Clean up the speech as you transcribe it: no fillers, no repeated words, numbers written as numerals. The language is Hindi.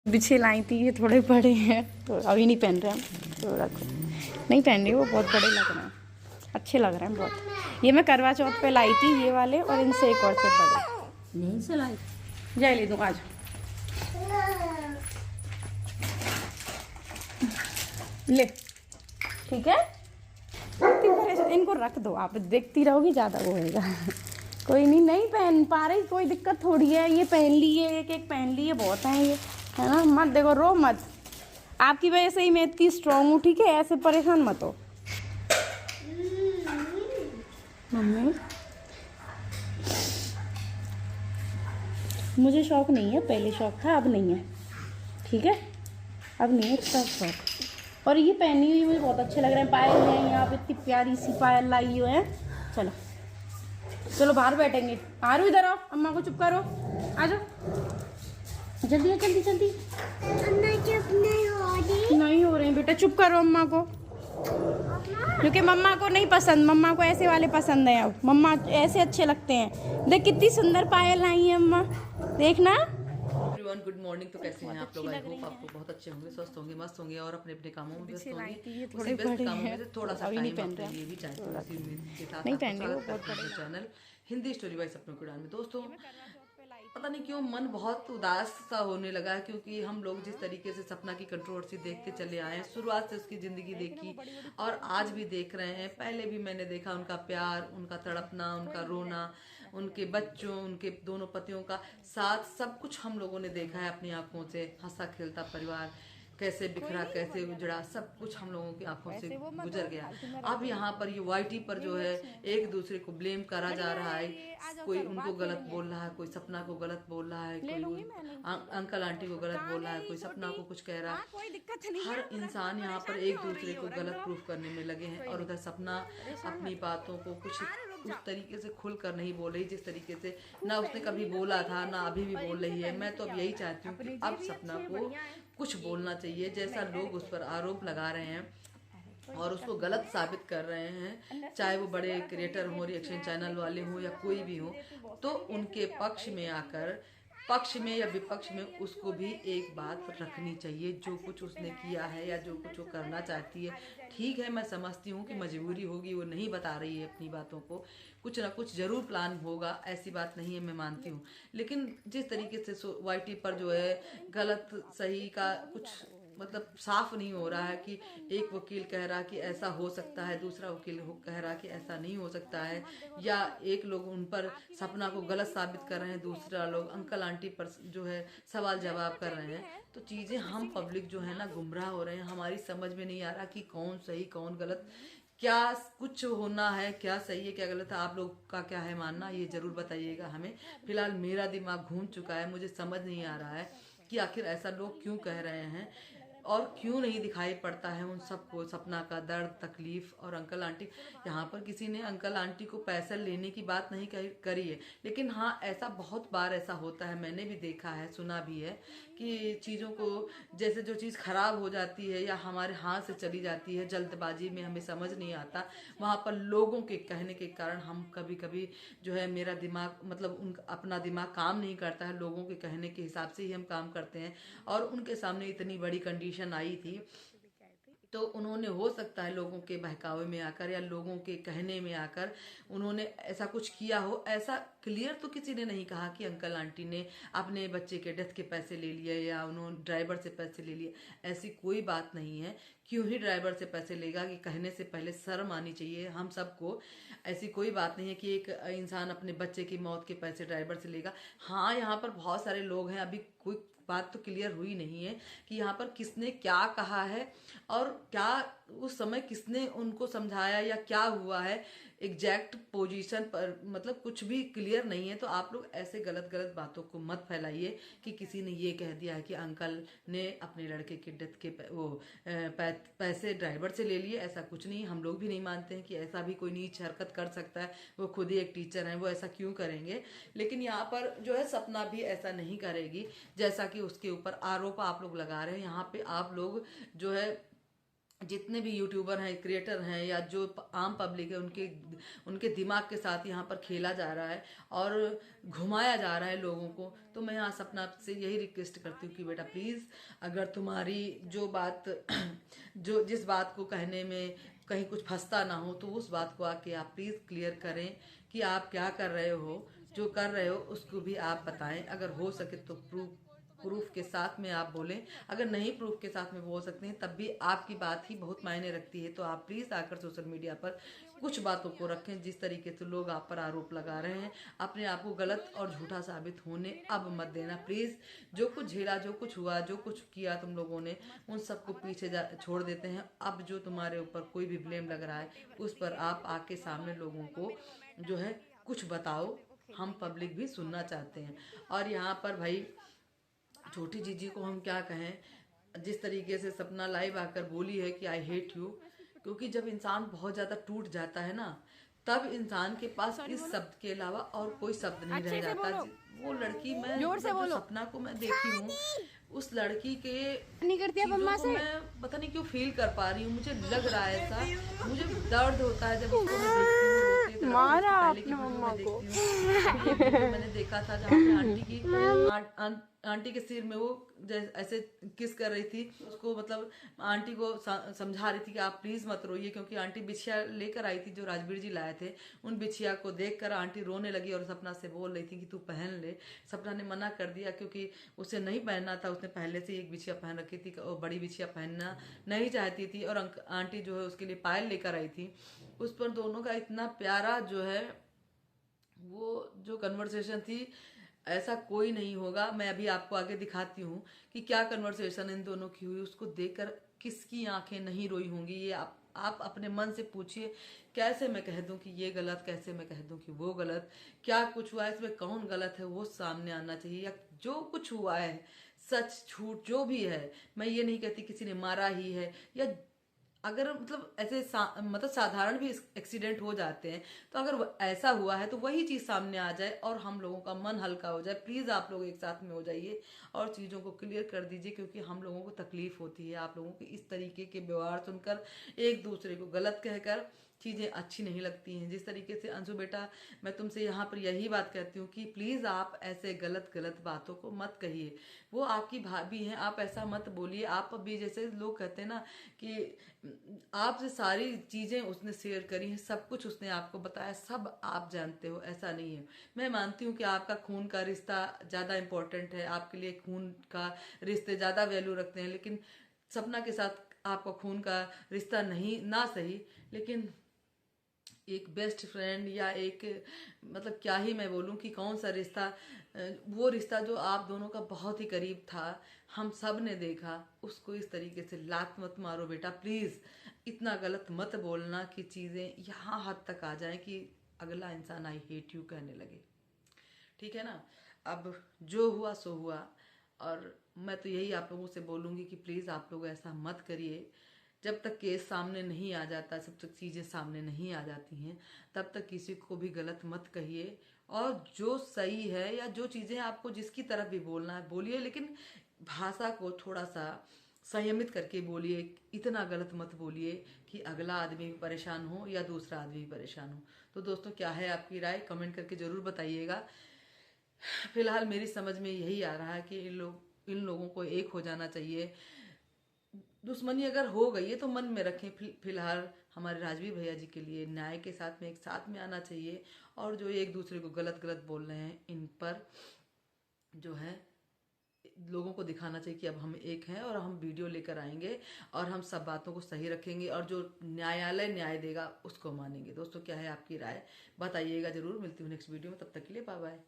पीछे लाई थी, ये थोड़े बड़े हैं तो अभी नहीं पहन रहे हम, तो रखो। नहीं पहन रही, वो बहुत बड़े लग रहे हैं, अच्छे लग रहे हैं बहुत। ये मैं करवा चौथ पे लाई थी ये वाले, और इनसे एक और थे बड़े, यहीं से लाई। जाए ले दूँ आज। ले, ठीक है, इनको रख दो, आप देखती रहोगी ज़्यादा वो होगा। कोई नहीं, नहीं पहन पा रही कोई दिक्कत थोड़ी है, ये पहन लिए, एक एक पहन लिए बहुत हैं ये, है ना। मत देखो, रो मत, आपकी वजह से ही मैं इतनी स्ट्रांग हूँ, ठीक है, ऐसे परेशान मत हो। मम्मी मुझे शौक नहीं है, पहले शौक था, अब नहीं है, ठीक है, अब नहीं है इतना शौक। और ये पहनी हुई मुझे बहुत अच्छे लग रहे हैं, पायल हैं यहाँ पे, इतनी प्यारी सी पायल लाई हुई है। चलो चलो बाहर बैठेंगे, आ रो इधर आओ, अम्मा को चुप करो, आ जाओ जल्दी है, जल्दी जल्दी। नहीं हो रहे हैं बेटा, चुप करो अम्मा को, क्योंकि मम्मा को नहीं पसंद, मम्मा को ऐसे वाले पसंद है, अब मम्मा ऐसे अच्छे लगते हैं। देख कितनी सुंदर पायल आई है अम्मा, देखना। Everyone good morning. तो कैसे हैं आप लोग? आई होप आपको बहुत अच्छे होंगे, स्वस्थ होंगे, मस्त होंगे और अपने अपने कामों में व्यस्त होंगे। उसी व्यस्त कामों में से थोड़ा सा टाइम अपने लिए भी चाहिए, उसी उम्मीद के साथ आपका स्वागत करते हैं चैनल हिंदी स्टोरी बाय सपनों की उड़ान में। दोस्तों, पता नहीं क्यों मन बहुत उदास सा होने लगा है, क्योंकि हम लोग जिस तरीके से सपना की कंट्रोवर्सी देखते चले आए हैं, शुरुआत से उसकी जिंदगी देखी और आज भी देख रहे हैं। पहले भी मैंने देखा उनका प्यार, उनका तड़पना, उनका रोना, उनके बच्चों, उनके दोनों पतियों का साथ, सब कुछ हम लोगों ने देखा है अपनी आंखों से। हंसा खेलता परिवार कैसे बिखरा, कैसे उजड़ा, सब कुछ हम लोगों की आंखों से गुजर गया। अब यहाँ पर ये वाईटी पर जो है एक दूसरे को ब्लेम करा जा रहा है, कोई उनको गलत बोल रहा है, कोई सपना को गलत बोल रहा है, कोई अंकल आंटी को गलत बोल रहा है, कोई सपना को कुछ कह रहा है। हर इंसान यहाँ पर एक दूसरे को गलत प्रूफ करने में लगे हैं और उधर सपना अपनी बातों को कुछ उस तरीके से खुल कर नहीं बोल रही जिस तरीके से ना उसने कभी बोला था, ना अभी भी बोल रही है। मैं तो अब यही चाहती हूँ कि अब सपना को कुछ बोलना चाहिए। जैसा लोग उस पर आरोप लगा रहे हैं और उसको गलत साबित कर रहे हैं, चाहे वो बड़े क्रिएटर हो, रिएक्शन चैनल वाले हो या कोई भी हो, तो उनके पक्ष में आकर, पक्ष में या विपक्ष में, उसको भी एक बात रखनी चाहिए। जो कुछ उसने किया है या जो कुछ वो करना चाहती है, ठीक है, मैं समझती हूँ कि मजबूरी होगी, वो नहीं बता रही है अपनी बातों को, कुछ ना कुछ जरूर प्लान होगा, ऐसी बात नहीं है, मैं मानती हूँ। लेकिन जिस तरीके से वाईटी पर जो है गलत सही का कुछ मतलब साफ नहीं हो रहा है, कि एक वकील कह रहा कि ऐसा हो सकता है, दूसरा वकील कह रहा कि ऐसा नहीं हो सकता है, या एक लोग उन पर सपना को गलत साबित कर रहे हैं, दूसरा लोग अंकल आंटी पर जो है सवाल जवाब कर रहे हैं। तो चीजें, हम पब्लिक जो है ना गुमराह हो रहे हैं, हमारी समझ में नहीं आ रहा कि कौन सही कौन गलत, क्या कुछ होना है, क्या सही है क्या गलत है। आप लोग का क्या है मानना, ये जरूर बताइएगा हमें। फिलहाल मेरा दिमाग घूम चुका है, मुझे समझ नहीं आ रहा है कि आखिर ऐसा लोग क्यों कह रहे हैं और क्यों नहीं दिखाई पड़ता है उन सबको सपना का दर्द, तकलीफ और अंकल आंटी। यहाँ पर किसी ने अंकल आंटी को पैसा लेने की बात नहीं करी है, लेकिन हाँ, ऐसा बहुत बार ऐसा होता है, मैंने भी देखा है, सुना भी है कि चीज़ों को, जैसे जो चीज़ खराब हो जाती है या हमारे हाथ से चली जाती है जल्दबाजी में, हमें समझ नहीं आता, वहाँ पर लोगों के कहने के कारण हम कभी कभी जो है, मेरा दिमाग मतलब अपना दिमाग काम नहीं करता है, लोगों के कहने के हिसाब से ही हम काम करते हैं। और उनके सामने इतनी बड़ी कंडीशन आई थी, तो उन्होंने, हो सकता है लोगों के बहकावे में आकर या लोगों के कहने में आकर उन्होंने ऐसा कुछ किया हो। ऐसा क्लियर तो किसी ने नहीं कहा कि अंकल आंटी ने अपने बच्चे के डेथ के पैसे ले लिए या उन्होंने ड्राइवर से पैसे ले लिए, ऐसी कोई बात नहीं है। क्यों ही ड्राइवर से पैसे लेगा, कि कहने से पहले शर्म आनी चाहिए हम सबको। ऐसी कोई बात नहीं है कि एक इंसान अपने बच्चे की मौत के पैसे ड्राइवर से लेगा। हाँ, यहाँ पर बहुत सारे लोग हैं, अभी कोई बात तो क्लियर हुई नहीं है कि यहाँ पर किसने क्या कहा है और क्या उस समय किसने उनको समझाया या क्या हुआ है, एग्जैक्ट पोजीशन पर मतलब कुछ भी क्लियर नहीं है। तो आप लोग ऐसे गलत गलत बातों को मत फैलाइए कि किसी ने ये कह दिया है कि अंकल ने अपने लड़के के डेथ के पैसे ड्राइवर से ले लिए। ऐसा कुछ नहीं, हम लोग भी नहीं मानते हैं कि ऐसा भी कोई नीच हरकत कर सकता है। वो खुद ही एक टीचर हैं, वो ऐसा क्यों करेंगे। लेकिन यहाँ पर जो है सपना भी ऐसा नहीं करेगी जैसा कि उसके ऊपर आरोप आप लोग लगा रहे हैं। यहाँ पे आप लोग जो है जितने भी यूट्यूबर हैं, क्रिएटर हैं, या जो आम पब्लिक है, उनके दिमाग के साथ यहाँ पर खेला जा रहा है और घुमाया जा रहा है लोगों को। तो मैं यहाँ सपना से यही रिक्वेस्ट करती हूँ कि बेटा प्लीज़, अगर तुम्हारी जो बात जो जिस बात को कहने में कहीं कुछ फंसता ना हो, तो उस बात को आके आप प्लीज़ क्लियर करें कि आप क्या कर रहे हो, जो कर रहे हो उसको भी आप बताएं। अगर हो सके तो प्रूफ के साथ में आप बोलें। अगर नहीं प्रूफ के साथ में बोल सकते हैं, तब भी आपकी बात ही बहुत मायने रखती है। तो आप प्लीज़ आकर सोशल मीडिया पर कुछ बातों को रखें। जिस तरीके से लोग आप पर आरोप लगा रहे हैं, अपने आप को गलत और झूठा साबित होने अब मत देना प्लीज़। जो कुछ झेला, जो कुछ हुआ, जो कुछ किया तुम लोगों ने, उन सबको पीछे छोड़ देते हैं। अब जो तुम्हारे ऊपर कोई भी ब्लेम लग रहा है, उस पर आप आके सामने लोगों को जो है कुछ बताओ। हम पब्लिक भी सुनना चाहते हैं। और यहाँ पर भाई छोटी जीजी को हम क्या कहें, जिस तरीके से सपना लाइव आकर बोली है कि आई हेट यू, क्योंकि जब इंसान बहुत ज़्यादा टूट जाता है ना, तब इंसान के पास इस शब्द के अलावा और कोई शब्द नहीं रह जाता। वो लड़की, मैं जो सपना को मैं देखी हूँ, उस लड़की के नहीं करती है मम्मा से, मैं पता नहीं क्यों फील कर पा रही हूँ। मुझे लग रहा है ऐसा, मुझे दर्द होता है जब उसको मैं देखती हूँ। मारा आपने मम्मा को। मैंने देखा था जहाँ पे आंटी के सिर में वो ऐसे किस कर रही थी उसको, मतलब आंटी को समझा रही थी कि आप प्लीज मत रोइए, क्योंकि आंटी बिछिया लेकर आई थी जो राजवीर जी लाए थे। उन बिछिया को देखकर आंटी रोने लगी और सपना से बोल रही थी कि तू पहन ले। सपना ने मना कर दिया क्योंकि उसे नहीं पहनना था। उसने पहले से एक बिछिया पहन रखी थी और बड़ी बिछिया पहनना नहीं चाहती थी, और आंटी जो है उसके लिए पायल लेकर आई थी। उस पर दोनों का इतना प्यारा जो है वो जो कन्वर्सेशन थी, ऐसा कोई नहीं होगा। मैं अभी आपको आगे दिखाती हूँ कि क्या कन्वर्सेशन इन दोनों की हुई। उसको देखकर किसकी आंखें नहीं रोई होंगी, ये आप अपने मन से पूछिए। कैसे मैं कह दूं कि ये गलत, कैसे मैं कह दूं कि वो गलत, क्या कुछ हुआ है, इसमें कौन गलत है वो सामने आना चाहिए। या जो कुछ हुआ है, सच झूठ जो भी है, मैं ये नहीं कहती किसी ने मारा ही है, या अगर मतलब ऐसे मतलब साधारण भी एक्सीडेंट हो जाते हैं, तो अगर ऐसा हुआ है तो वही चीज सामने आ जाए और हम लोगों का मन हल्का हो जाए। प्लीज आप लोग एक साथ में हो जाइए और चीजों को क्लियर कर दीजिए, क्योंकि हम लोगों को तकलीफ होती है आप लोगों के इस तरीके के व्यवहार सुनकर, एक दूसरे को गलत कहकर चीजें अच्छी नहीं लगती हैं। जिस तरीके से अंशु बेटा, मैं तुमसे यहाँ पर यही बात कहती हूँ कि प्लीज आप ऐसे गलत बातों को मत कहिए। वो आपकी भाभी हैं, आप ऐसा मत बोलिए। आप भी जैसे लोग कहते हैं ना कि आपसे सारी चीजें उसने शेयर करी हैं, सब कुछ उसने आपको बताया, सब आप जानते हो, ऐसा नहीं है। मैं मानती हूँ कि आपका खून का रिश्ता ज्यादा इंपॉर्टेंट है, आपके लिए खून का रिश्ते ज्यादा वैल्यू रखते हैं, लेकिन सपना के साथ आपका खून का रिश्ता नहीं ना सही, लेकिन एक बेस्ट फ्रेंड या एक मतलब क्या ही मैं बोलूं कि कौन सा रिश्ता, वो रिश्ता जो आप दोनों का बहुत ही करीब था, हम सब ने देखा, उसको इस तरीके से लात मत मारो बेटा प्लीज। इतना गलत मत बोलना कि चीजें यहाँ हद तक आ जाए कि अगला इंसान आई हेट यू कहने लगे। ठीक है ना। अब जो हुआ सो हुआ, और मैं तो यही आप लोगों से बोलूंगी कि प्लीज आप लोग ऐसा मत करिए। जब तक केस सामने नहीं आ जाता, जब तक चीजें सामने नहीं आ जाती हैं, तब तक किसी को भी गलत मत कहिए। और जो सही है या जो चीजें आपको जिसकी तरफ भी बोलना है बोलिए, लेकिन भाषा को थोड़ा सा संयमित करके बोलिए। इतना गलत मत बोलिए कि अगला आदमी भी परेशान हो या दूसरा आदमी भी परेशान हो। तो दोस्तों, क्या है आपकी राय, कमेंट करके जरूर बताइएगा। फिलहाल मेरी समझ में यही आ रहा है कि इन लोगों को एक हो जाना चाहिए। दुश्मनी अगर हो गई है तो मन में रखें। फिलहाल हमारे राजवीर भैया जी के लिए न्याय के साथ में एक साथ में आना चाहिए, और जो एक दूसरे को गलत बोल रहे हैं, इन पर जो है लोगों को दिखाना चाहिए कि अब हम एक हैं और हम वीडियो लेकर आएंगे और हम सब बातों को सही रखेंगे, और जो न्यायालय न्याय देगा उसको मानेंगे। दोस्तों, क्या है आपकी राय, बताइएगा जरूर। मिलती हूँ नेक्स्ट वीडियो में, तब तक के लिए बाय बाय।